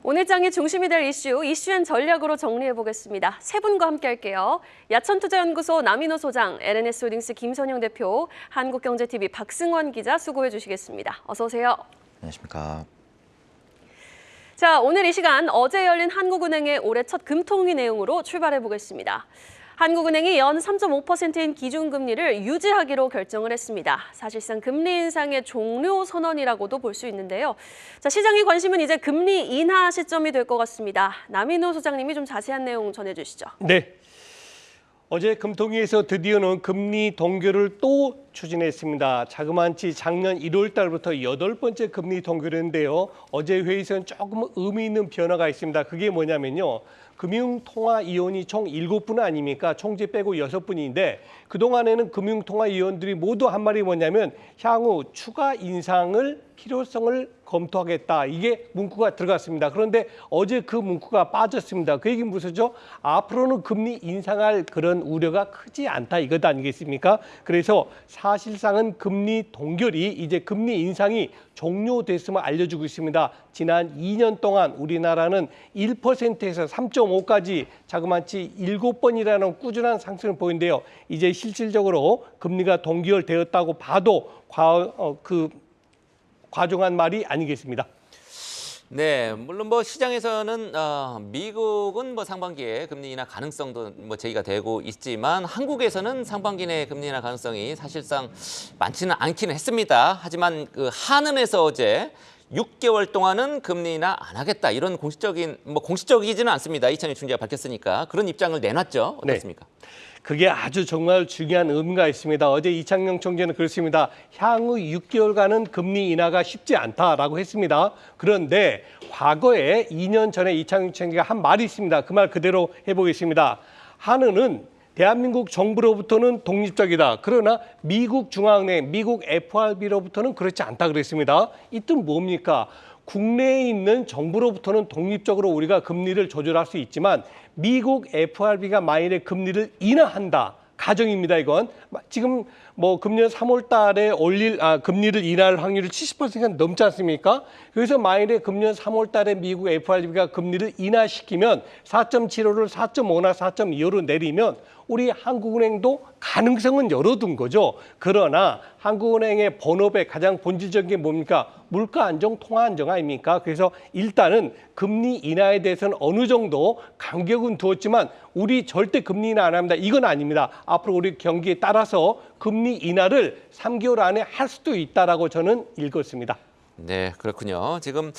오늘 장의 중심이 될 이슈엔 전략으로 정리해보겠습니다. 세 분과 함께 할게요. 야천투자연구소 남인호 소장, LNS홀딩스 김선영 대표, 한국경제TV 박승원 기자 수고해 주시겠습니다. 어서 오세요. 안녕하십니까. 자, 오늘 이 시간 어제 열린 한국은행의 올해 첫 금통위 내용으로 출발해보겠습니다. 한국은행이 연 3.5%인 기준금리를 유지하기로 결정을 했습니다. 사실상 금리 인상의 종료 선언이라고도 볼 수 있는데요. 자, 시장의 관심은 이제 금리 인하 시점이 될 것 같습니다. 남인호 소장님이 좀 자세한 내용 전해주시죠. 네. 어제 금통위에서 드디어는 금리 동결을 또 추진했습니다. 자그마치 작년 1월 달부터 8번째 금리 동결인데요. 어제 회의에서는 조금 의미 있는 변화가 있습니다. 그게 뭐냐면요. 금융통화위원이 총 7분 아닙니까? 총재 빼고 6분인데 그동안에는 금융통화위원들이 모두 한 말이 뭐냐면 향후 추가 인상을 필요성을 검토하겠다. 이게 문구가 들어갔습니다. 그런데 어제 그 문구가 빠졌습니다. 그 얘기는 무엇이죠? 앞으로는 금리 인상할 그런 우려가 크지 않다 이것 아니겠습니까? 그래서 사실상은 금리 동결이 이제 금리 인상이 종료됐음을 알려주고 있습니다. 지난 2년 동안 우리나라는 1%에서 3.5까지 자그마치 7번이라는 꾸준한 상승을 보이는데요. 이제 실질적으로 금리가 동결되었다고 봐도 과중한 말이 아니겠습니다. 네, 물론 뭐 시장에서는 미국은 뭐 상반기에 금리 인하 가능성도 뭐 제기가 되고 있지만 한국에서는 상반기 내 금리 인하 가능성이 사실상 많지는 않기는 했습니다. 하지만 그 한은에서 어제 6개월 동안은 금리 인하 안 하겠다 이런 공식적이지는 않습니다. 이찬희 총재가 밝혔으니까 그런 입장을 내놨죠. 어떻습니까? 네. 그게 아주 정말 중요한 의미가 있습니다. 어제 이창용 총재는 그렇습니다. 향후 6개월간은 금리 인하가 쉽지 않다라고 했습니다. 그런데 과거에 2년 전에 이창용 총재가 한 말이 있습니다. 그 말 그대로 해보겠습니다. 한은은 대한민국 정부로부터는 독립적이다. 그러나 미국 중앙은행, 미국 FRB로부터는 그렇지 않다 그랬습니다. 이 뜻 뭡니까? 국내에 있는 정부로부터는 독립적으로 우리가 금리를 조절할 수 있지만 미국 FRB가 만일에 금리를 인하한다. 가정입니다. 이건 지금 뭐 금년 3월 달에 금리를 인하할 확률이 70%가 넘지 않습니까? 그래서 만일에 금년 3월 달에 미국 FRB가 금리를 인하시키면 4.75를 4.5나 4.25로 내리면 우리 한국은행도 가능성은 열어둔 거죠. 그러나 한국은행의 본업의 가장 본질적인 게 뭡니까? 물가 안정, 통화 안정 아닙니까? 그래서 일단은 금리 인하에 대해서는 어느 정도 간격은 두었지만 우리 절대 금리 인하 안 합니다. 이건 아닙니다. 앞으로 우리 경기에 따라서 금리 인하를 3개월 안에 할 수도 있다라고 저는 읽었습니다. 네, 그렇군요. 지금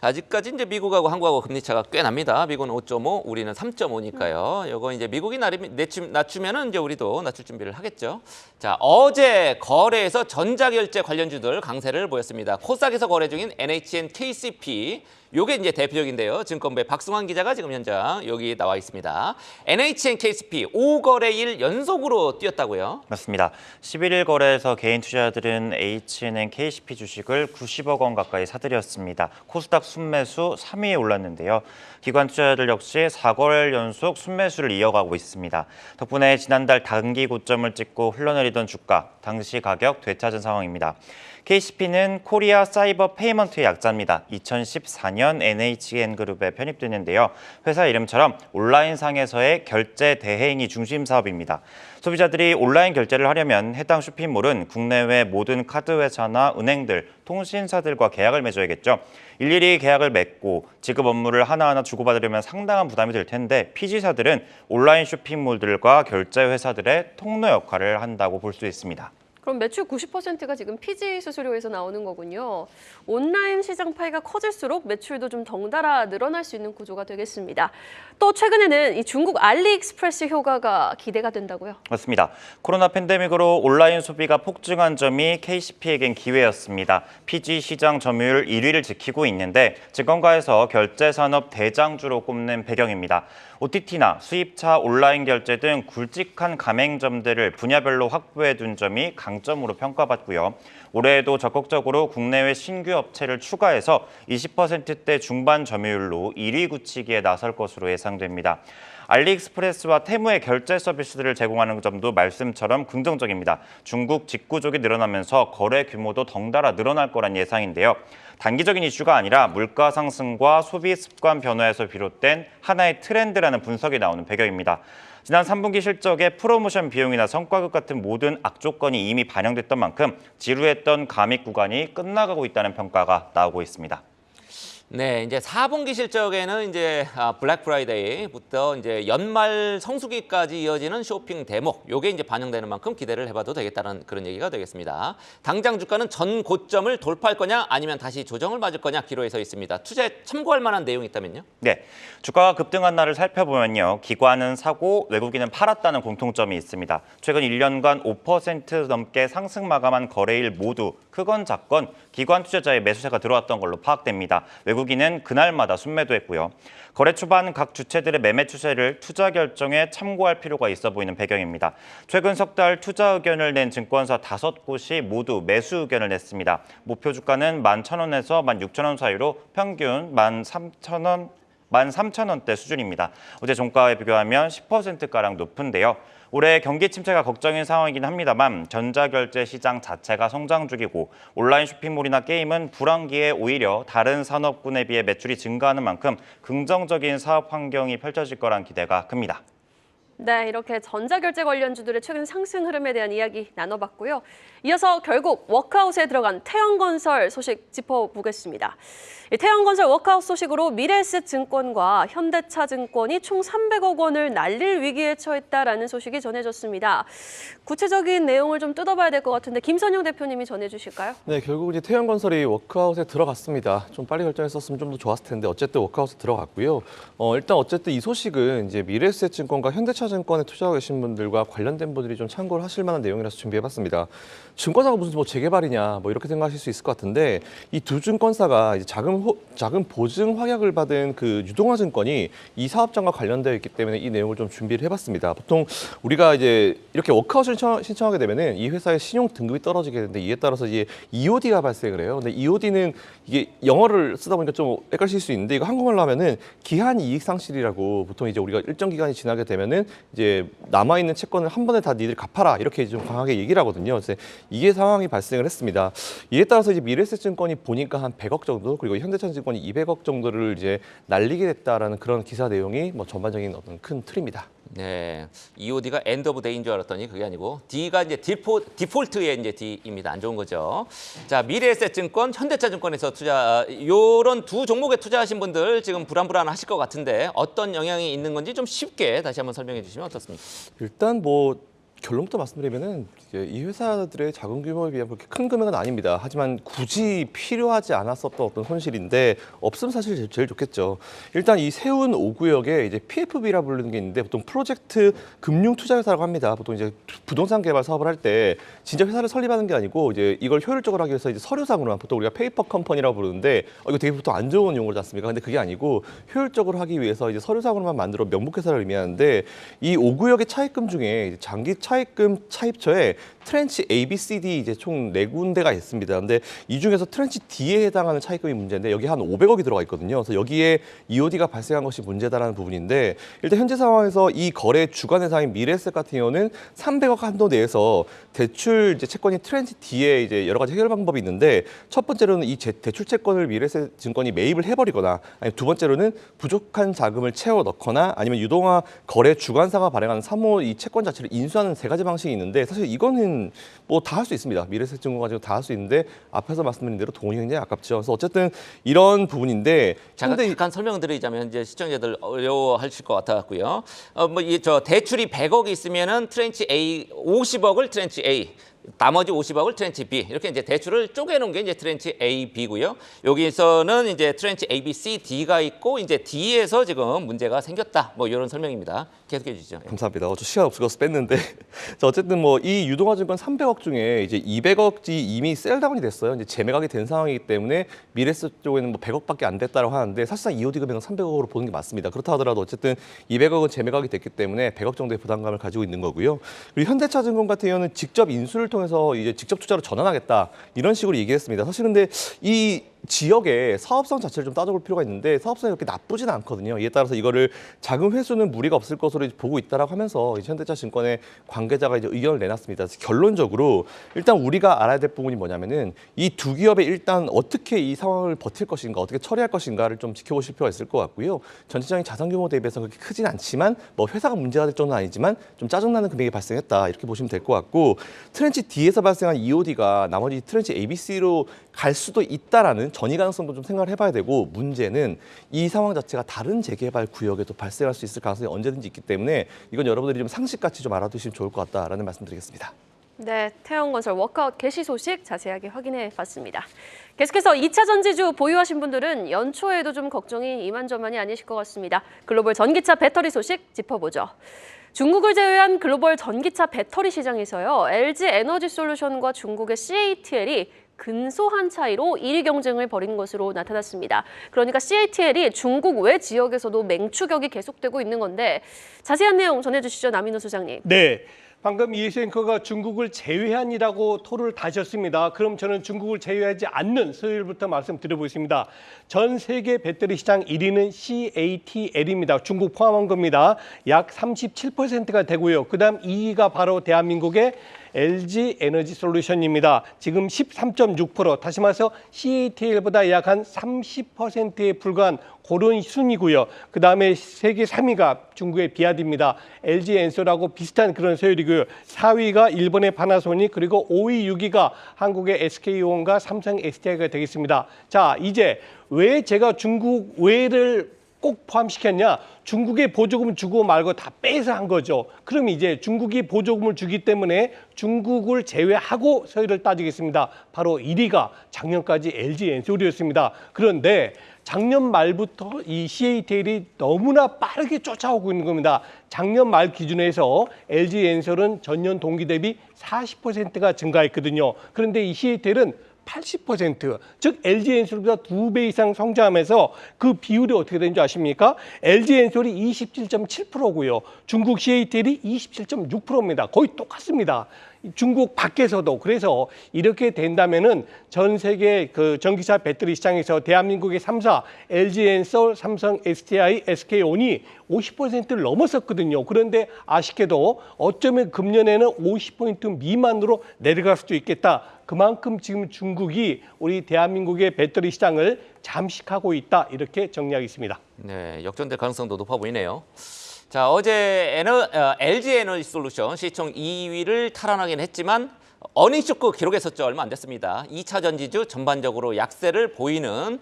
아직까지 이제 미국하고 한국하고 금리 차가 꽤 납니다. 미국은 5.5, 우리는 3.5니까요. 이거 이제 미국이 낮추면은 이제 우리도 낮출 준비를 하겠죠. 자, 어제 거래에서 전자결제 관련주들 강세를 보였습니다. 코스닥에서 거래 중인 NHN KCP. 요게 이제 대표적인데요. 증권부의 박승환 기자가 지금 현장 여기 나와 있습니다. NHN KCP 5거래일 연속으로 뛰었다고요? 맞습니다. 11일 거래에서 개인 투자자들은 H&N KCP 주식을 90억 원 가까이 사들였습니다. 코스닥 순매수 3위에 올랐는데요. 기관 투자자들 역시 4거래일 연속 순매수를 이어가고 있습니다. 덕분에 지난달 단기 고점을 찍고 흘러내리던 주가, 당시 가격 되찾은 상황입니다. KCP는 코리아 사이버 페이먼트의 약자입니다. 2014년 NHN그룹에 편입됐는데요. 회사 이름처럼 온라인상에서의 결제 대행이 중심 사업입니다. 소비자들이 온라인 결제를 하려면 해당 쇼핑몰은 국내외 모든 카드 회사나 은행들, 통신사들과 계약을 맺어야겠죠. 일일이 계약을 맺고 지급 업무를 하나하나 주고받으려면 상당한 부담이 될 텐데 PG사들은 온라인 쇼핑몰들과 결제 회사들의 통로 역할을 한다고 볼 수 있습니다. 그럼 매출 90%가 지금 피지 수수료에서 나오는 거군요. 온라인 시장 파이가 커질수록 매출도 좀 덩달아 늘어날 수 있는 구조가 되겠습니다. 또 최근에는 이 중국 알리익스프레스 효과가 기대가 된다고요? 맞습니다. 코로나 팬데믹으로 온라인 소비가 폭증한 점이 KCP에겐 기회였습니다. PG 시장 점유율 1위를 지키고 있는데 증권가에서 결제 산업 대장주로 꼽는 배경입니다. OTT나 수입차 온라인 결제 등 굵직한 가맹점들을 분야별로 확보해 둔 점이 강점으로 평가받고요. 올해에도 적극적으로 국내외 신규 업체를 추가해서 20%대 중반 점유율로 1위 굳히기에 나설 것으로 예상됩니다. 알리익스프레스와 테무의 결제 서비스를 제공하는 점도 말씀처럼 긍정적입니다. 중국 직구족이 늘어나면서 거래 규모도 덩달아 늘어날 거란 예상인데요. 단기적인 이슈가 아니라 물가 상승과 소비 습관 변화에서 비롯된 하나의 트렌드라는 분석이 나오는 배경입니다. 지난 3분기 실적에 프로모션 비용이나 성과급 같은 모든 악조건이 이미 반영됐던 만큼 지루했던 감익 구간이 끝나가고 있다는 평가가 나오고 있습니다. 네, 이제 4분기 실적에는 이제 블랙 프라이데이부터 이제 연말 성수기까지 이어지는 쇼핑 대목, 요게 이제 반영되는 만큼 기대를 해봐도 되겠다는 그런 얘기가 되겠습니다. 당장 주가는 전 고점을 돌파할 거냐, 아니면 다시 조정을 맞을 거냐 기로에 서 있습니다. 투자에 참고할 만한 내용이 있다면요? 네, 주가가 급등한 날을 살펴보면요. 기관은 사고, 외국인은 팔았다는 공통점이 있습니다. 최근 1년간 5% 넘게 상승 마감한 거래일 모두 크건 작건 기관 투자자의 매수세가 들어왔던 걸로 파악됩니다. 외국인은 그날마다 순매도했고요. 거래 초반 각 주체들의 매매 추세를 투자 결정에 참고할 필요가 있어 보이는 배경입니다. 최근 석 달 투자 의견을 낸 증권사 5곳이 모두 매수 의견을 냈습니다. 목표 주가는 11,000원에서 16,000원 사이로 평균 13,000원대 수준입니다. 어제 종가에 비교하면 10%가량 높은데요. 올해 경기 침체가 걱정인 상황이긴 합니다만 전자결제 시장 자체가 성장 중이고 온라인 쇼핑몰이나 게임은 불황기에 오히려 다른 산업군에 비해 매출이 증가하는 만큼 긍정적인 사업 환경이 펼쳐질 거란 기대가 큽니다. 네, 이렇게 전자결제 관련주들의 최근 상승 흐름에 대한 이야기 나눠봤고요. 이어서 결국 워크아웃에 들어간 태영건설 소식 짚어보겠습니다. 태영건설 워크아웃 소식으로 미래에셋증권과 현대차증권이 총 300억 원을 날릴 위기에 처했다라는 소식이 전해졌습니다. 구체적인 내용을 좀 뜯어봐야 될 것 같은데 김선영 대표님이 전해주실까요? 네, 결국 이제 태영건설이 워크아웃에 들어갔습니다. 좀 빨리 결정했었으면 좀 더 좋았을 텐데 어쨌든 워크아웃에 들어갔고요. 일단 어쨌든 이 소식은 이제 미래에셋증권과 현대차증권에 투자하고 계신 분들과 관련된 분들이 좀 참고를 하실 만한 내용이라서 준비해봤습니다. 증권사가 무슨 뭐 재개발이냐 뭐 이렇게 생각하실 수 있을 것 같은데 이 두 증권사가 이제 자금 보증 확약을 받은 그 유동화증권이 이 사업장과 관련되어 있기 때문에 이 내용을 좀 준비를 해봤습니다. 보통 우리가 이제 이렇게 워크아웃을 신청하게 되면은 이 회사의 신용 등급이 떨어지게 되는데 이에 따라서 이제 EOD가 발생을 해요. 근데 EOD는 이게 영어를 쓰다 보니까 좀 헷갈릴 수 있는데 이거 한국말로 하면은 기한 이익 상실이라고 보통 이제 우리가 일정 기간이 지나게 되면은 이제 남아 있는 채권을 한 번에 다 니들 갚아라 이렇게 좀 강하게 얘기를 하거든요. 그래서 이게 상황이 발생을 했습니다. 이에 따라서 이제 미래에셋증권이 보니까 한 100억 정도 그리고 현대차증권이 200억 정도를 이제 날리게 됐다라는 그런 기사 내용이 뭐 전반적인 어떤 큰 틀입니다. 네, EOD가 엔드 오브 데이인 줄 알았더니 그게 아니고 D가 이제 디폴트의 이제 D입니다. 안 좋은 거죠. 자, 미래에셋증권, 현대차증권에서 요런 두 종목에 투자하신 분들 지금 불안하실 것 같은데 어떤 영향이 있는 건지 좀 쉽게 다시 한번 설명해 주시면 어떻습니까? 일단 뭐 결론부터 말씀드리면은 이 회사들의 자금 규모에 비하면 그렇게 큰 금액은 아닙니다. 하지만 굳이 필요하지 않았었던 어떤 손실인데 없으면 사실 제일 좋겠죠. 일단 이 세운 5구역에 이제 PFB라 부르는 게 있는데 보통 프로젝트 금융 투자 회사라고 합니다. 보통 이제 부동산 개발 사업을 할 때 진짜 회사를 설립하는 게 아니고 이제 이걸 효율적으로 하기 위해서 이제 서류상으로만 보통 우리가 페이퍼 컴퍼니라고 부르는데 이거 되게 보통 안 좋은 용어지 않습니까? 근데 그게 아니고 효율적으로 하기 위해서 이제 서류상으로만 만들어 명목 회사를 의미하는데 이 5구역의 차입금 중에 장기 차입금 차입처에 트렌치 A, B, C, D 이제 총 4군데가 있습니다. 근데 이 중에서 트렌치 D에 해당하는 차입금이 문제인데 여기 한 500억이 들어가 있거든요. 그래서 여기에 EOD가 발생한 것이 문제다라는 부분인데 일단 현재 상황에서 이 거래 주관 회사인 미래에셋 같은 경우는 300억 한도 내에서 대출 이제 채권이 트렌치 D에 이제 여러 가지 해결 방법이 있는데 첫 번째로는 이 대출 채권을 미래에셋 증권이 매입을 해버리거나 아니면 두 번째로는 부족한 자금을 채워 넣거나 아니면 유동화 거래 주관사가 발행하는 3호 이 채권 자체를 인수하는 세 가지 방식이 있는데 사실 이거는 뭐 다 할 수 있습니다. 미래에셋증권 가지고 다 할 수 있는데 앞에서 말씀드린 대로 돈이 굉장히 아깝죠. 그래서 어쨌든 이런 부분인데 잠깐 설명드리자면 이제 시청자들 어려워하실 것 같아갖고요. 저 대출이 100억이 있으면은 트렌치 A 50억을 트렌치 A. 나머지 50억을 트렌치 B 이렇게 이제 대출을 쪼개놓은 게 이제 트렌치 A, B고요. 여기서는 이제 트렌치 A, B, C, D가 있고 이제 D에서 지금 문제가 생겼다. 뭐 이런 설명입니다. 계속해 주시죠. 감사합니다. 저 시간 없어서 뺐는데 자, 어쨌든 뭐 이 유동화증권 300억 중에 이제 200억이 이미 셀다운이 됐어요. 이제 재매각이 된 상황이기 때문에 미래에셋 쪽에는 뭐 100억밖에 안 됐다고 하는데 사실상 EOD 금액은 300억으로 보는 게 맞습니다. 그렇다 하더라도 어쨌든 200억은 재매각이 됐기 때문에 100억 정도의 부담감을 가지고 있는 거고요. 그리고 현대차증권 같은 경우는 직접 인수를 통해서 이제 직접 투자로 전환하겠다 이런 식으로 얘기했습니다. 사실 근데 이 지역의 사업성 자체를 좀 따져볼 필요가 있는데 사업성이 그렇게 나쁘지는 않거든요. 이에 따라서 이거를 자금 회수는 무리가 없을 것으로 보고 있다라고 하면서 현대차증권의 관계자가 이제 의견을 내놨습니다. 그래서 결론적으로 일단 우리가 알아야 될 부분이 뭐냐면은 이 두 기업이 일단 어떻게 이 상황을 버틸 것인가, 어떻게 처리할 것인가를 좀 지켜보실 필요가 있을 것 같고요. 전체적인 자산 규모 대비해서 그렇게 크진 않지만 뭐 회사가 문제가 될 정도는 아니지만 좀 짜증나는 금액이 발생했다 이렇게 보시면 될 것 같고 트렌치 D에서 발생한 EOD가 나머지 트렌치 ABC로 갈 수도 있다라는 전이 가능성도 좀 생각을 해봐야 되고 문제는 이 상황 자체가 다른 재개발 구역에도 발생할 수 있을 가능성이 언제든지 있기 때문에 이건 여러분들이 좀 상식같이 좀 알아두시면 좋을 것 같다라는 말씀드리겠습니다. 네, 태영건설 워크아웃 개시 소식 자세하게 확인해 봤습니다. 계속해서 2차 전지주 보유하신 분들은 연초에도 좀 걱정이 이만저만이 아니실 것 같습니다. 글로벌 전기차 배터리 소식 짚어보죠. 중국을 제외한 글로벌 전기차 배터리 시장에서요, LG 에너지 솔루션과 중국의 CATL이 근소한 차이로 1위 경쟁을 벌인 것으로 나타났습니다. 그러니까 CATL이 중국 외 지역에서도 맹추격이 계속되고 있는 건데 자세한 내용 전해주시죠, 남인호 소장님. 네. 방금 이해수 앵커가 중국을 제외한이라고 토를 다셨습니다. 그럼 저는 중국을 제외하지 않는 서열부터 말씀드려보겠습니다. 전 세계 배터리 시장 1위는 CATL입니다. 중국 포함한 겁니다. 약 37%가 되고요. 그다음 2위가 바로 대한민국의 LG 에너지 솔루션입니다. 지금 13.6%, 다시 말해서 CATL보다 약 한 30%에 불과한 그런 순이고요. 그다음에 세계 3위가 중국의 비아드입니다. LG 엔솔하고 비슷한 그런 서열이고요. 4위가 일본의 파나소닉, 그리고 5위, 6위가 한국의 SK온과 삼성 SDI가 되겠습니다. 자, 이제 왜 제가 중국 외를 꼭 포함시켰냐? 중국에 보조금 주고 말고 다 빼서 한 거죠. 그럼 이제 중국이 보조금을 주기 때문에 중국을 제외하고 서열을 따지겠습니다. 바로 1위가 작년까지 LG 엔솔이었습니다. 그런데 작년 말부터 이 CATL이 너무나 빠르게 쫓아오고 있는 겁니다. 작년 말 기준으로 해서 LG 엔솔은 전년 동기 대비 40%가 증가했거든요. 그런데 이 CATL은 80%, 즉 LG 엔솔보다 2배 이상 성장하면서 그 비율이 어떻게 되는지 아십니까? LG 엔솔이 27.7%고요. 중국 CATL이 27.6%입니다. 거의 똑같습니다. 중국 밖에서도. 그래서 이렇게 된다면은 전 세계 그 전기차 배터리 시장에서 대한민국의 3사 LG 엔솔, 삼성 SDI, SK온이 50%를 넘었었거든요. 그런데 아쉽게도 어쩌면 금년에는 50포인트 미만으로 내려갈 수도 있겠다. 그만큼 지금 중국이 우리 대한민국의 배터리 시장을 잠식하고 있다. 이렇게 정리하겠습니다. 네, 역전될 가능성도 높아 보이네요. 자, 어제 LG 에너지 솔루션 시총 2위를 탈환하긴 했지만 어닝 쇼크 기록했었죠. 얼마 안 됐습니다. 2차 전지주 전반적으로 약세를 보이는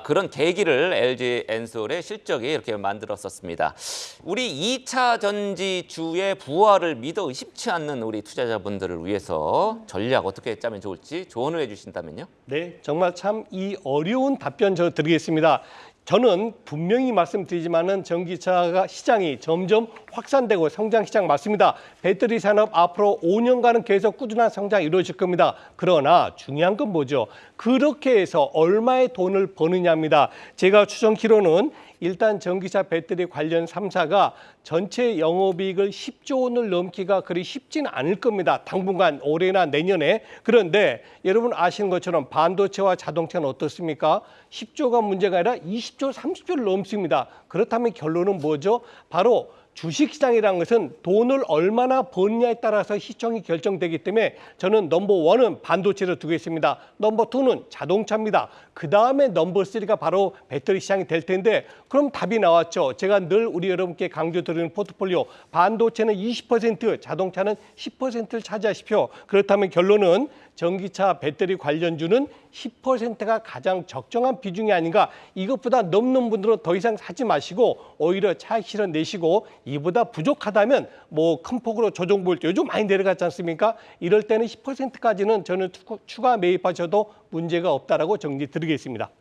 그런 계기를 LG 엔솔의 실적이 이렇게 만들었었습니다. 우리 2차 전지주의 부활을 믿어 의심치 않는 우리 투자자분들을 위해서 전략 어떻게 짜면 좋을지 조언을 해주신다면요. 네, 정말 참 이 어려운 답변 저 드리겠습니다. 저는 분명히 말씀드리지만은 전기차 시장이 점점 확산되고 성장 시장 맞습니다. 배터리 산업 앞으로 5년간은 계속 꾸준한 성장이 이루어질 겁니다. 그러나 중요한 건 뭐죠? 그렇게 해서 얼마의 돈을 버느냐입니다. 제가 추정키로는 일단 전기차 배터리 관련 3사가 전체 영업이익을 10조 원을 넘기가 그리 쉽지는 않을 겁니다. 당분간 올해나 내년에. 그런데 여러분 아시는 것처럼 반도체와 자동차는 어떻습니까? 10조가 문제가 아니라 20조, 30조를 넘습니다. 그렇다면 결론은 뭐죠? 바로 주식시장이라는 것은 돈을 얼마나 버느냐에 따라서 시총이 결정되기 때문에 저는 넘버1은 반도체로 두겠습니다. 넘버2는 자동차입니다. 그 다음에 넘버3가 바로 배터리 시장이 될 텐데 그럼 답이 나왔죠. 제가 늘 우리 여러분께 강조드리는 포트폴리오 반도체는 20%, 자동차는 10%를 차지하십시오. 그렇다면 결론은 전기차 배터리 관련주는 10%가 가장 적정한 비중이 아닌가. 이것보다 넘는 분들은 더 이상 사지 마시고 오히려 차익 실현 내시고 이보다 부족하다면 뭐 큰 폭으로 조정 보일 때 요즘 많이 내려갔지 않습니까? 이럴 때는 10%까지는 저는 추가 매입하셔도 문제가 없다라고 정리 드리겠습니다.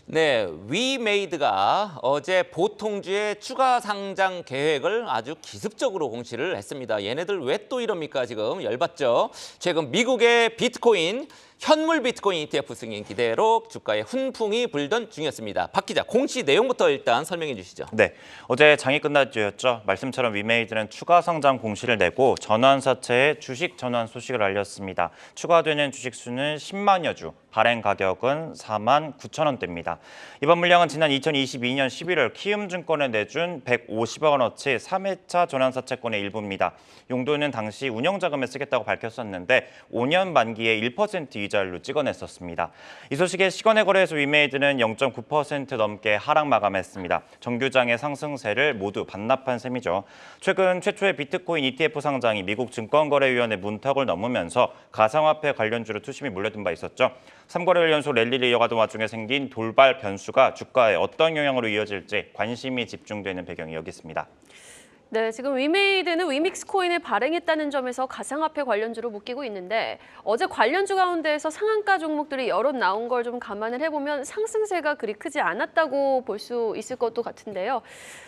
네, 위메이드가 어제 보통주의 추가 상장 계획을 아주 기습적으로 공시를 했습니다. 얘네들 왜 또 이럽니까? 지금 열받죠. 최근 미국의 비트코인 현물 비트코인 ETF 승인 기대로 주가에 훈풍이 불던 중이었습니다. 박 기자, 공시 내용부터 일단 설명해 주시죠. 네, 어제 장이 끝난 주였죠. 말씀처럼 위메이드는 추가 상장 공시를 내고 전환사채의 주식 전환 소식을 알렸습니다. 추가되는 주식 수는 10만여 주, 발행 가격은 4만 9천 원대입니다. 이번 물량은 지난 2022년 11월 키움증권에 내준 150억 원어치 3회차 전환사채권의 일부입니다. 용도는 당시 운영자금에 쓰겠다고 밝혔었는데 5년 만기에 1% 이자율로 찍어냈었습니다. 이 소식에 시간의 거래에서 위메이드는 0.9% 넘게 하락 마감했습니다. 정규장의 상승세를 모두 반납한 셈이죠. 최근 최초의 비트코인 ETF 상장이 미국 증권거래위원회 문턱을 넘으면서 가상화폐 관련주로 투심이 몰려든 바 있었죠. 3거래일 연속 랠리를 이어가던 와중에 생긴 돌발 변수가 주가에 어떤 영향으로 이어질지 관심이 집중되는 배경이 여기 있습니다. 네, 지금 위메이드는 위믹스 코인을 발행했다는 점에서 가상화폐 관련주로 묶이고 있는데 어제 관련주 가운데에서 상한가 종목들이 여럿 나온 걸 좀 감안을 해보면 상승세가 그리 크지 않았다고 볼 수 있을 것도 같은데요.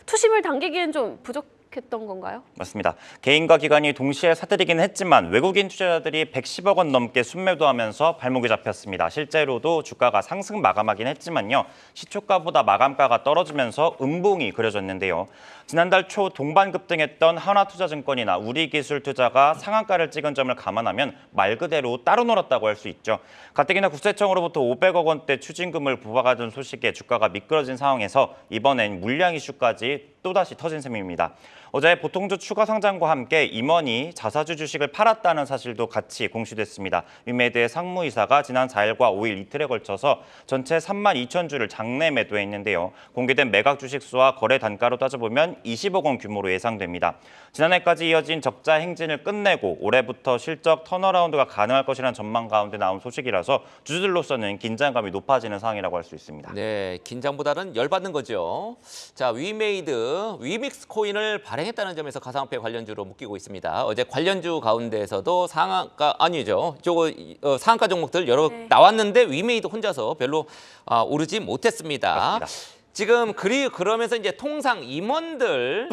투심을 당기기엔 좀 부족했던 건가요? 맞습니다. 개인과 기관이 동시에 사들이긴 했지만 외국인 투자자들이 110억 원 넘게 순매도하면서 발목이 잡혔습니다. 실제로도 주가가 상승 마감하긴 했지만요. 시초가보다 마감가가 떨어지면서 음봉이 그려졌는데요. 지난달 초 동반 급등했던 하나투자증권이나 우리기술투자가 상한가를 찍은 점을 감안하면 말 그대로 따로 놀았다고 할 수 있죠. 가뜩이나 국세청으로부터 500억 원대 추징금을 부과받은 소식에 주가가 미끄러진 상황에서 이번엔 물량 이슈까지 또다시 터진 셈입니다. 어제 보통주 추가 상장과 함께 임원이 자사주 주식을 팔았다는 사실도 같이 공시됐습니다. 위메이드의 상무이사가 지난 4일과 5일 이틀에 걸쳐서 전체 3만 2천 주를 장내 매도했는데요. 공개된 매각 주식 수와 거래 단가로 따져보면 20억 원 규모로 예상됩니다. 지난해까지 이어진 적자 행진을 끝내고 올해부터 실적 턴어라운드가 가능할 것이라는 전망 가운데 나온 소식이라서 주주들로서는 긴장감이 높아지는 상황이라고 할 수 있습니다. 네, 긴장보다는 열받는 거죠. 자, 위메이드, 위믹스 코인을 발행했다는 점에서 가상화폐 관련주로 묶이고 있습니다. 어제 관련주 가운데에서도 상한가 아니죠. 상한가 종목들 여러 나왔는데 위메이드 혼자서 별로 오르지 못했습니다. 맞습니다. 지금 그러면서 이제 통상 임원들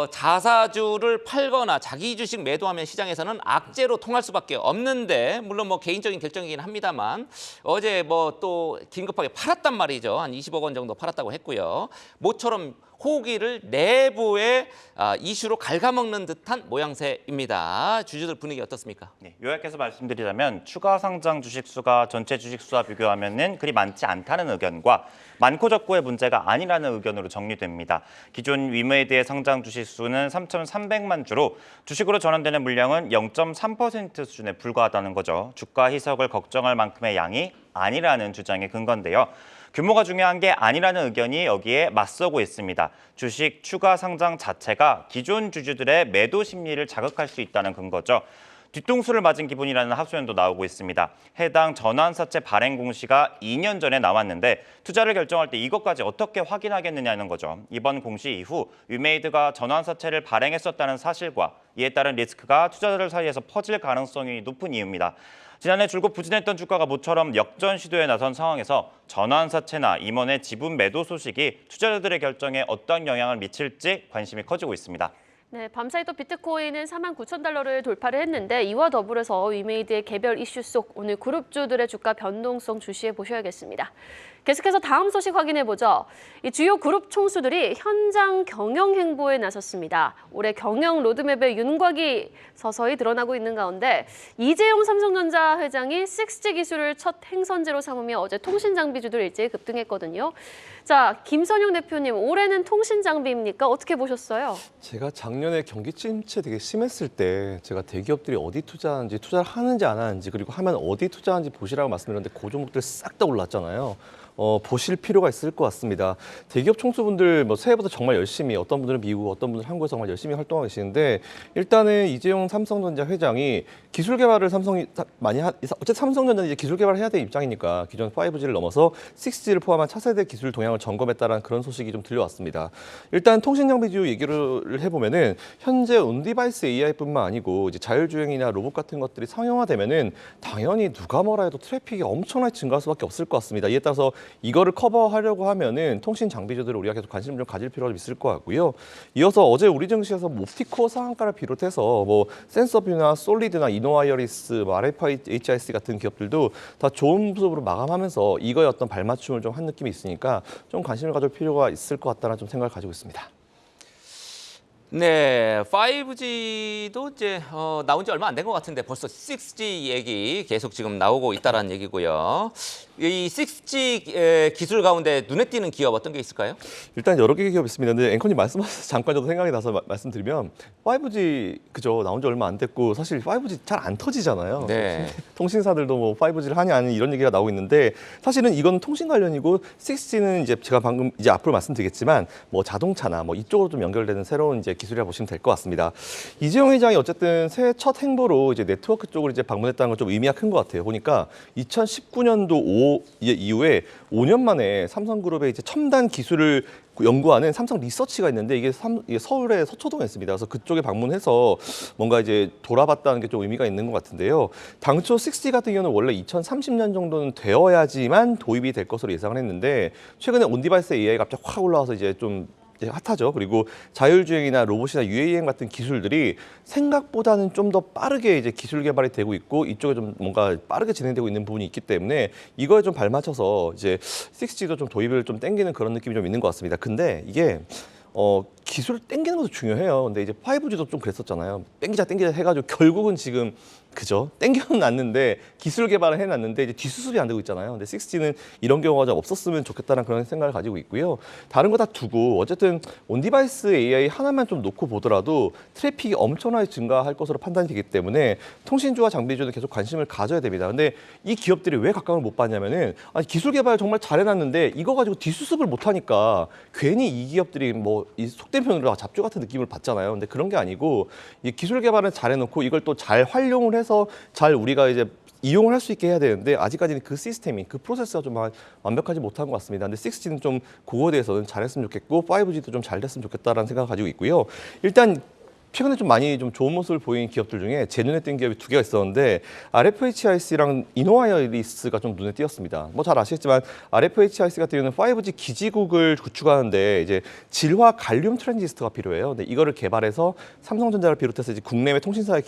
자사주를 팔거나 자기 주식 매도하면 시장에서는 악재로 통할 수밖에 없는데 물론 뭐 개인적인 결정이긴 합니다만 어제 뭐 또 긴급하게 팔았단 말이죠. 한 20억 원 정도 팔았다고 했고요. 모처럼 호기를 내부의 이슈로 갉아먹는 듯한 모양새입니다. 주주들 분위기 어떻습니까? 네, 요약해서 말씀드리자면 추가 상장 주식 수가 전체 주식 수와 비교하면은 그리 많지 않다는 의견과 많고 적고의 문제가 아니라는 의견으로 정리됩니다. 기존 위메이드의 상장 주식 수는 3,300만 주로 주식으로 전환되는 물량은 0.3% 수준에 불과하다는 거죠. 주가 희석을 걱정할 만큼의 양이 아니라는 주장의 근거인데요. 규모가 중요한 게 아니라는 의견이 여기에 맞서고 있습니다. 주식 추가 상장 자체가 기존 주주들의 매도 심리를 자극할 수 있다는 근거죠. 뒤통수를 맞은 기분이라는 하소연도 나오고 있습니다. 해당 전환사채 발행 공시가 2년 전에 나왔는데 투자를 결정할 때 이것까지 어떻게 확인하겠느냐는 거죠. 이번 공시 이후 위메이드가 전환사채를 발행했었다는 사실과 이에 따른 리스크가 투자자들 사이에서 퍼질 가능성이 높은 이유입니다. 지난해 줄곧 부진했던 주가가 모처럼 역전 시도에 나선 상황에서 전환사채나 임원의 지분 매도 소식이 투자자들의 결정에 어떤 영향을 미칠지 관심이 커지고 있습니다. 네, 밤사이 또 비트코인은 4만 9천 달러를 돌파를 했는데 이와 더불어서 위메이드의 개별 이슈 속 오늘 그룹주들의 주가 변동성 주시해 보셔야겠습니다. 계속해서 다음 소식 확인해 보죠. 이 주요 그룹 총수들이 현장 경영 행보에 나섰습니다. 올해 경영 로드맵에 윤곽이 서서히 드러나고 있는 가운데 이재용 삼성전자 회장이 6G 기술을 첫 행선제로 삼으며 어제 통신 장비주들 일제히 급등했거든요. 자, 김선용 대표님, 올해는 통신 장비입니까? 어떻게 보셨어요? 제가 작년에 경기 침체 되게 심했을 때 제가 대기업들이 어디 투자하는지, 투자를 하는지 안 하는지, 그리고 하면 어디 투자하는지 보시라고 말씀드렸는데 그 종목들 싹 다 올랐잖아요. 보실 필요가 있을 것 같습니다. 대기업 총수분들 뭐 새해부터 정말 열심히, 어떤 분들은 미국, 어떤 분들은 한국에서 정말 열심히 활동하고 계시는데 일단은 이재용 삼성전자 회장이 기술 개발을 삼성이 많이 어쨌든 삼성전자는 이제 기술 개발을 해야 될 입장이니까 기존 5G를 넘어서 6G를 포함한 차세대 기술 동향을 점검했다라는 그런 소식이 좀 들려왔습니다. 일단 통신 장비주 얘기를 해보면은 현재 온디바이스 AI뿐만 아니고 이제 자율주행이나 로봇 같은 것들이 상용화되면은 당연히 누가 뭐라 해도 트래픽이 엄청나게 증가할 수밖에 없을 것 같습니다. 이에 따라서 이거를 커버하려고 하면은 통신 장비주들을 우리가 계속 관심을 좀 가질 필요가 좀 있을 것 같고요. 이어서 어제 우리 증시에서 옵티코어 상한가를 비롯해서 뭐 센서뷰나 솔리드나 이노와이어리스, 뭐 RFHIC 같은 기업들도 다 좋은 모습으로 마감하면서 이거에 어떤 발맞춤을 좀 한 느낌이 있으니까 좀 관심을 가질 필요가 있을 것 같다는 좀 생각을 가지고 있습니다. 네, 5G도 이제 나온 지 얼마 안 된 것 같은데 벌써 6G 얘기 계속 지금 나오고 있다라는 얘기고요. 이 6G 기술 가운데 눈에 띄는 기업 어떤 게 있을까요? 일단 여러 개의 기업이 있습니다. 근데 앵커님 말씀하셔서 잠깐 저도 생각이 나서 말씀드리면 5G 그죠 나온 지 얼마 안 됐고 사실 5G 잘 안 터지잖아요. 네. 통신사들도 뭐 5G를 하냐 아니 이런 얘기가 나오고 있는데 사실은 이건 통신 관련이고 6G는 이제 제가 방금 이제 앞으로 말씀드리겠지만 뭐 자동차나 뭐 이쪽으로 좀 연결되는 새로운 이제 기술이라 보시면 될 것 같습니다. 이재용 회장이 어쨌든 새해 첫 행보로 이제 네트워크 쪽으로 이제 방문했다는 건 좀 의미가 큰 것 같아요. 보니까 2019년도 이후에 5년 만에 삼성그룹의 이제 첨단 기술을 연구하는 삼성 리서치가 있는데 이게 서울의 서초동에 있습니다. 그래서 그쪽에 방문해서 뭔가 이제 돌아봤다는 게 좀 의미가 있는 것 같은데요. 당초 6G 같은 경우는 원래 2030년 정도는 되어야지만 도입이 될 것으로 예상을 했는데 최근에 온디바이스 AI가 갑자기 확 올라와서 이제 좀 핫하죠. 그리고 자율주행이나 로봇이나 UAM 같은 기술들이 생각보다는 좀 더 빠르게 이제 기술 개발이 되고 있고 이쪽에 좀 뭔가 빠르게 진행되고 있는 부분이 있기 때문에 이거에 좀 발맞춰서 이제 6G도 좀 도입을 좀 땡기는 그런 느낌이 좀 있는 것 같습니다. 근데 이게 기술을 땡기는 것도 중요해요. 근데 이제 5G도 좀 그랬었잖아요. 땡기자 해가지고 결국은 지금 그죠? 땡겨는 놨는데 기술 개발을 해놨는데 이제 뒤수습이 안 되고 있잖아요. 근데 6G는 이런 경우가 좀 없었으면 좋겠다는 그런 생각을 가지고 있고요. 다른 거 다 두고 어쨌든 온디바이스 AI 하나만 좀 놓고 보더라도 트래픽이 엄청나게 증가할 것으로 판단이 되기 때문에 통신주와 장비주는 계속 관심을 가져야 됩니다. 근데 이 기업들이 왜 각광을 못 받냐면은 아니, 기술 개발 정말 잘해놨는데 이거 가지고 뒤수습을 못하니까 괜히 이 기업들이 뭐 이 속된 표현으로 잡주 같은 느낌을 받잖아요. 근데 그런 게 아니고 이 기술 개발을 잘해놓고 이걸 또 잘 활용을 해서 잘 우리가 이제 이용을 할 수 있게 해야 되는데 아직까지는 그 시스템이 그 프로세스가 좀 완벽하지 못한 것 같습니다. 근데 6G는 좀 그거에 대해서는 잘했으면 좋겠고 5G도 좀 잘 됐으면 좋겠다라는 생각을 가지고 있고요. 일단 최근에 좀 많이 좀 좋은 모습을 보인 기업들 중에 제 눈에 띈 기업이 두 개가 있었는데 RFHIC랑 이노와이어리스가 좀 눈에 띄었습니다. 뭐 잘 아시겠지만 RFHIC 같은 경우는 5G 기지국을 구축하는데 이제 질화 갈륨 트랜지스터가 필요해요. 근데 이거를 개발해서 삼성전자를 비롯해서 이제 국내외 통신사에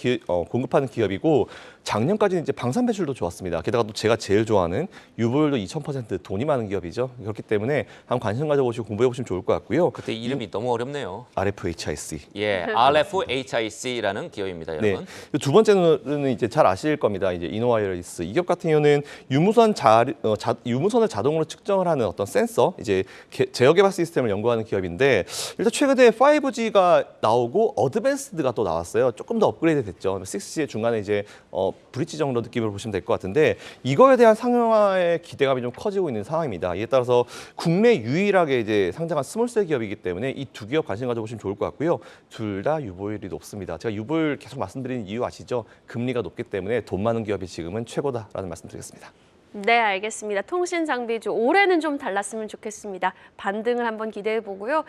공급하는 기업이고 작년까지는 이제 방산 배출도 좋았습니다. 게다가 또 제가 제일 좋아하는 유보율도 2000% 돈이 많은 기업이죠. 그렇기 때문에 한번 관심 가져보시고 공부해 보시면 좋을 것 같고요. 그때 이름이 너무 어렵네요. RFHIC. 예, RFHIC라는 기업입니다, 여러분. 네. 두 번째는 이제 잘 아실 겁니다. 이제 이노와이어리스. 이 기업 같은 경우는 유무선을 자동으로 측정을 하는 어떤 센서, 이제 제어 개발 시스템을 연구하는 기업인데 일단 최근에 5G가 나오고 어드밴스드가 또 나왔어요. 조금 더 업그레이드 됐죠. 6G의 중간에 이제 브릿지 정도 느낌을 보시면 될 것 같은데 이거에 대한 상용화의 기대감이 좀 커지고 있는 상황입니다. 이에 따라서 국내 유일하게 이제 상장한 스몰셀 기업이기 때문에 이 두 기업 관심 가져보시면 좋을 것 같고요. 둘 다 유보율이 높습니다. 제가 유보율 계속 말씀드리는 이유 아시죠? 금리가 높기 때문에 돈 많은 기업이 지금은 최고다라는 말씀드리겠습니다. 네, 알겠습니다. 통신 장비주 올해는 좀 달랐으면 좋겠습니다. 반등을 한번 기대해 보고요.